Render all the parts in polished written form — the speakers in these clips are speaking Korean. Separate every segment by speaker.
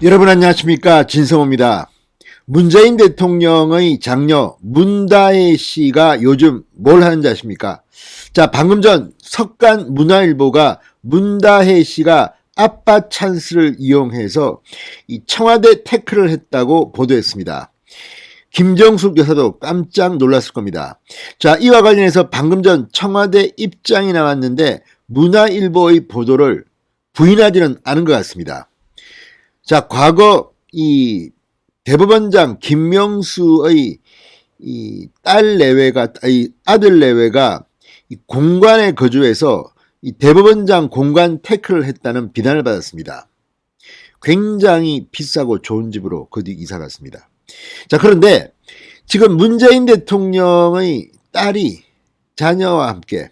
Speaker 1: 여러분 안녕하십니까, 진성호입니다. 문재인 대통령의 장녀 문다혜 씨가 요즘 뭘 하는지 아십니까? 자, 방금 전 석간 문화일보가 문다혜 씨가 아빠 찬스를 이용해서 이 청와대 태클을 했다고 보도했습니다. 김정숙 여사도 깜짝 놀랐을 겁니다. 자, 이와 관련해서 방금 전 청와대 입장이 나왔는데 문화일보의 보도를 부인하지는 않은 것 같습니다. 자, 과거 이 대법원장 김명수의 이 딸 내외가, 이 아들 내외가 이 공관에 거주해서 이 대법원장 공관 태클을 했다는 비난을 받았습니다. 굉장히 비싸고 좋은 집으로 그 뒤 이사 갔습니다. 자, 그런데 지금 문재인 대통령의 딸이 자녀와 함께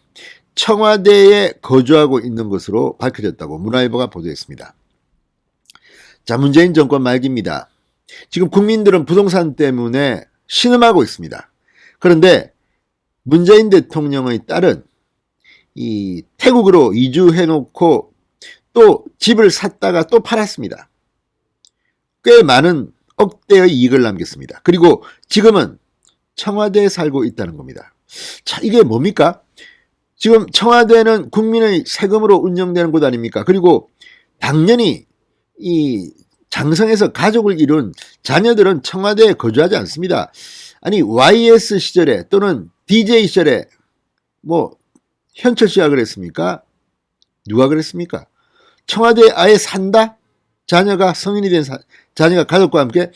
Speaker 1: 청와대에 거주하고 있는 것으로 밝혀졌다고 문화일보가 보도했습니다. 자, 문재인 정권 말기입니다. 지금 국민들은 부동산 때문에 신음하고 있습니다. 그런데 문재인 대통령의 딸은 이 태국으로 이주해놓고 또 집을 샀다가 또 팔았습니다. 꽤 많은 억대의 이익을 남겼습니다. 그리고 지금은 청와대에 살고 있다는 겁니다. 자, 이게 뭡니까? 지금 청와대는 국민의 세금으로 운영되는 곳 아닙니까? 그리고 당연히 이 장성에서 가족을 이룬 자녀들은 청와대에 거주하지 않습니다. 아니, YS 시절에 또는 DJ 시절에 뭐 현철 씨가 그랬습니까? 누가 그랬습니까? 청와대에 아예 산다? 자녀가 성인이 된 자녀가 가족과 함께.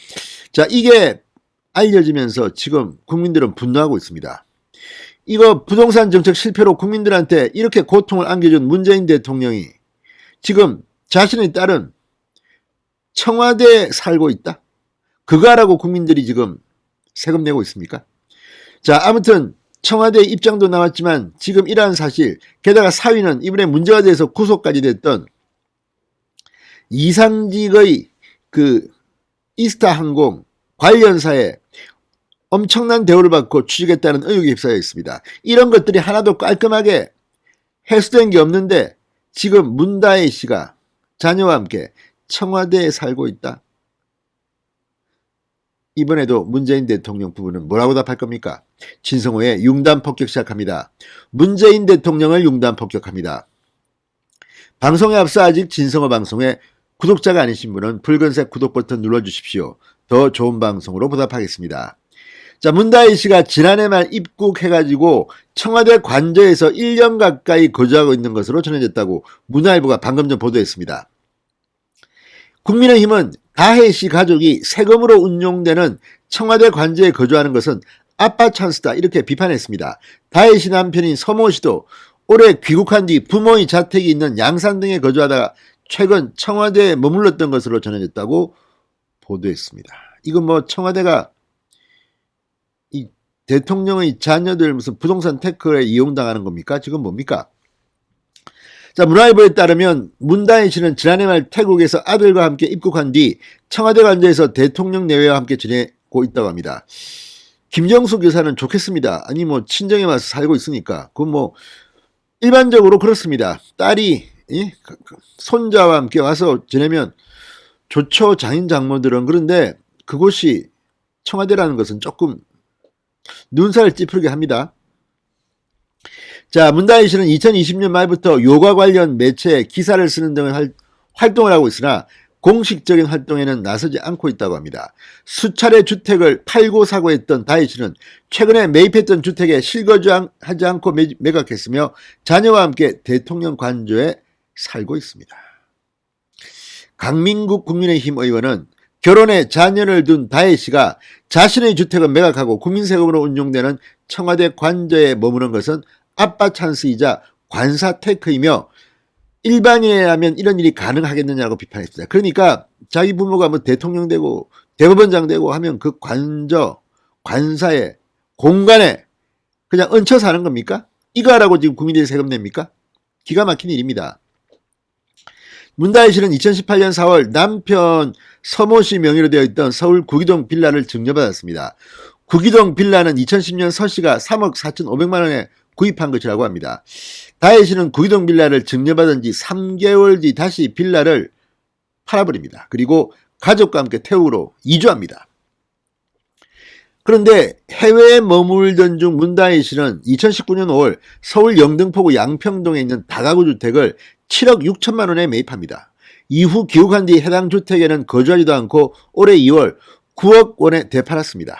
Speaker 1: 자, 이게 알려지면서 지금 국민들은 분노하고 있습니다. 이거 부동산 정책 실패로 국민들한테 이렇게 고통을 안겨준 문재인 대통령이 지금 자신의 딸은 청와대에 살고 있다? 그거 하라고 국민들이 지금 세금 내고 있습니까? 자, 아무튼 청와대 입장도 나왔지만 지금 이러한 사실, 게다가 사위는 이번에 문제가 돼서 구속까지 됐던 이상직의 그 이스타항공 관련사에 엄청난 대우를 받고 취직했다는 의혹이 휩싸여 있습니다. 이런 것들이 하나도 깔끔하게 해소된 게 없는데 지금 문다혜 씨가 자녀와 함께 청와대에 살고 있다. 이번에도 문재인 대통령 부부는 뭐라고 답할 겁니까? 진성호의 융단 폭격 시작합니다. 문재인 대통령을 융단 폭격합니다. 방송에 앞서 아직 진성호 방송에 구독자가 아니신 분은 붉은색 구독 버튼 눌러주십시오. 더 좋은 방송으로 보답하겠습니다. 자, 문다혜 씨가 지난해 말 입국해가지고 청와대 관저에서 1년 가까이 거주하고 있는 것으로 전해졌다고 문화일보가 방금 전 보도했습니다. 국민의힘은 다혜 씨 가족이 세금으로 운용되는 청와대 관저에 거주하는 것은 아빠 찬스다, 이렇게 비판했습니다. 다혜 씨 남편인 서모 씨도 올해 귀국한 뒤 부모의 자택이 있는 양산 등에 거주하다가 최근 청와대에 머물렀던 것으로 전해졌다고 보도했습니다. 이건 뭐 청와대가 이 대통령의 자녀들 무슨 부동산 태클에 이용당하는 겁니까? 지금 뭡니까? 자, 문화일보에 따르면 문다혜 씨는 지난해 말 태국에서 아들과 함께 입국한 뒤 청와대 관저에서 대통령 내외와 함께 지내고 있다고 합니다. 김정숙 여사는 좋겠습니다. 아니 뭐 친정에 와서 살고 있으니까. 그건 뭐 일반적으로 그렇습니다. 딸이 손자와 함께 와서 지내면 좋죠, 장인 장모들은. 그런데 그곳이 청와대라는 것은 조금 눈살을 찌푸리게 합니다. 자, 문다혜 씨는 2020년 말부터 요가 관련 매체에 기사를 쓰는 등의 활동을 하고 있으나 공식적인 활동에는 나서지 않고 있다고 합니다. 수차례 주택을 팔고 사고 했던 다혜 씨는 최근에 매입했던 주택에 실거주하지 않고 매각했으며 자녀와 함께 대통령 관저에 살고 있습니다. 강민국 국민의힘 의원은 결혼에 자녀를 둔 다혜 씨가 자신의 주택을 매각하고 국민세금으로 운용되는 청와대 관저에 머무는 것은 아빠 찬스이자 관사 테크이며 일반인이라면 이런 일이 가능하겠느냐고 비판했습니다. 그러니까 자기 부모가 뭐 대통령 되고 대법원장 되고 하면 그 관저, 관사에, 공간에 그냥 얹혀 사는 겁니까? 이거 하라고 지금 국민들이 세금 냅니까? 기가 막힌 일입니다. 문다혜 씨는 2018년 4월 남편 서모 씨 명의로 되어 있던 서울 구기동 빌라를 증여받았습니다. 구기동 빌라는 2010년 서 씨가 3억 4,500만 원에 구입한 것이라고 합니다. 다혜 씨는 구기동 빌라를 증여받은 지 3개월 뒤 다시 빌라를 팔아버립니다. 그리고 가족과 함께 태국으로 이주합니다. 그런데 해외에 머물던 중 문다혜 씨는 2019년 5월 서울 영등포구 양평동에 있는 다가구 주택을 7억 6천만 원에 매입합니다. 이후 귀국한 뒤 해당 주택에는 거주하지도 않고 올해 2월 9억 원에 되팔았습니다.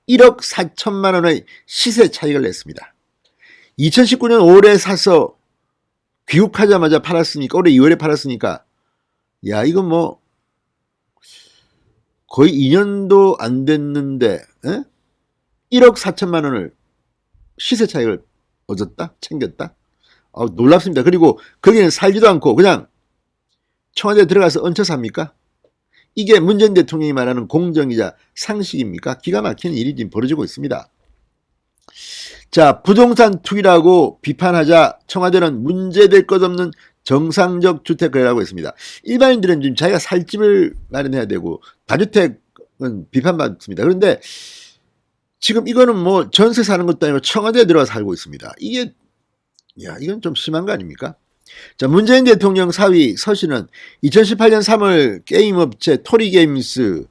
Speaker 1: 1억 4천만 원의 시세 차익을 냈습니다. 2019년 5월에 사서 귀국하자마자 팔았으니까, 올해 2월에 팔았으니까, 야, 이건 뭐 거의 2년도 안 됐는데 1억 4천만 원을 시세 차익을 얻었다? 챙겼다? 놀랍습니다. 그리고 거기는 살지도 않고 그냥 청와대에 들어가서 얹혀 삽니까? 이게 문재인 대통령이 말하는 공정이자 상식입니까? 기가 막히는 일이 지금 벌어지고 있습니다. 자, 부동산 투기라고 비판하자 청와대는 문제될 것 없는 정상적 주택 거래라고 했습니다. 일반인들은 지금 자기가 살 집을 마련해야 되고 다주택은 비판받습니다. 그런데 지금 이거는 뭐 전세 사는 것도 아니고 청와대에 들어가 살고 있습니다. 이건 좀 심한 거 아닙니까? 자, 문재인 대통령 사위 서 씨는 2018년 3월 게임업체 토리게임스,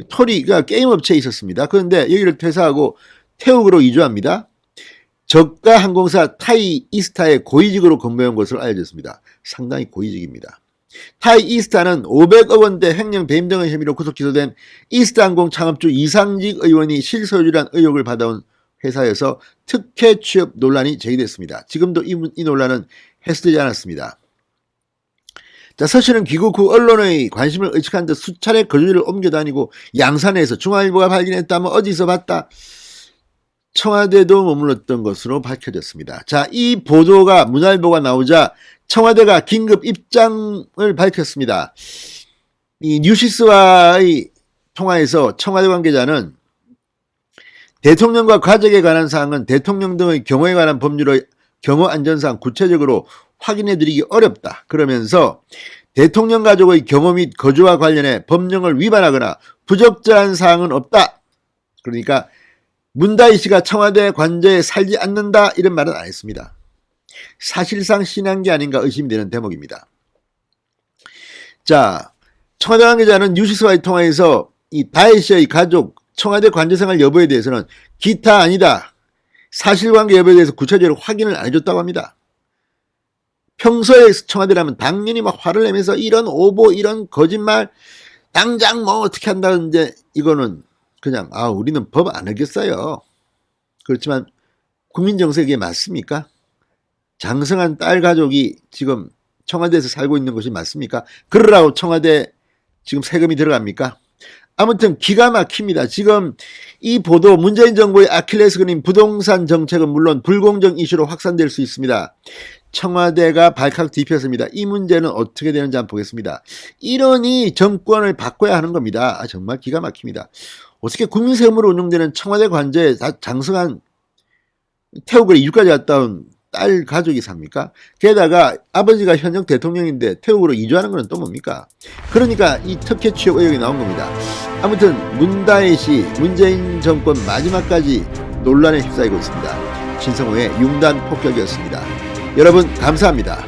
Speaker 1: 토리가 게임업체에 있었습니다. 그런데 여기를 퇴사하고 태국으로 이주합니다. 저가 항공사 타이이스타의 고위직으로 근무한 것으로 알려졌습니다. 상당히 고위직입니다. 타이이스타는 500억 원대 횡령 배임 등의 혐의로 구속 기소된 이스타항공 창업주 이상직 의원이 실소유주란 의혹을 받아온 회사에서 특혜 취업 논란이 제기됐습니다. 지금도 이 논란은 해소되지 않았습니다. 자, 서 씨는 귀국 후 언론의 관심을 의식한 듯 수차례 거주지를 옮겨다니고 양산에서 중앙일보가 발견했다면 어디서 봤다, 청와대도 머물렀던 것으로 밝혀졌습니다. 자, 이 보도가 문화일보가 나오자 청와대가 긴급 입장을 밝혔습니다. 이 뉴시스와의 통화에서 청와대 관계자는 대통령과 가족에 관한 사항은 대통령 등의 경호에 관한 법률의 경호 안전상 구체적으로 확인해드리기 어렵다. 그러면서 대통령 가족의 경호 및 거주와 관련해 법령을 위반하거나 부적절한 사항은 없다. 그러니까 문다혜 씨가 청와대 관저에 살지 않는다 이런 말은 안 했습니다. 사실상 신한 게 아닌가 의심이 되는 대목입니다. 자, 청와대 관계자는 뉴시스와의 통화에서 이 다혜 씨의 가족 청와대 관저생활 여부에 대해서는 기타 아니다, 사실관계 여부에 대해서 구체적으로 확인을 안 해줬다고 합니다. 평소에 청와대라면 당연히 막 화를 내면서 이런 오보, 이런 거짓말, 당장 뭐 어떻게 한다는데 이거는 그냥 우리는 법 안 어겼어요. 그렇지만 국민 정서에 맞습니까? 장성한 딸 가족이 지금 청와대에서 살고 있는 것이 맞습니까? 그러라고 청와대 지금 세금이 들어갑니까? 아무튼 기가 막힙니다. 지금 이 보도 문재인 정부의 아킬레스건인 부동산 정책은 물론 불공정 이슈로 확산될 수 있습니다. 청와대가 발칵 뒤폈습니다. 이 문제는 어떻게 되는지 한번 보겠습니다. 이러니 정권을 바꿔야 하는 겁니다. 정말 기가 막힙니다. 어떻게 국민 세금으로 운영되는 청와대 관저에 장성한 태국을 이주까지 갔다 온 딸 가족이 삽니까? 게다가 아버지가 현역 대통령인데 태국으로 이주하는 건 또 뭡니까? 그러니까 이 특혜 취업 의혹이 나온 겁니다. 아무튼 문다혜 씨, 문재인 정권 마지막까지 논란에 휩싸이고 있습니다. 신성호의 융단 폭격이었습니다. 여러분 감사합니다.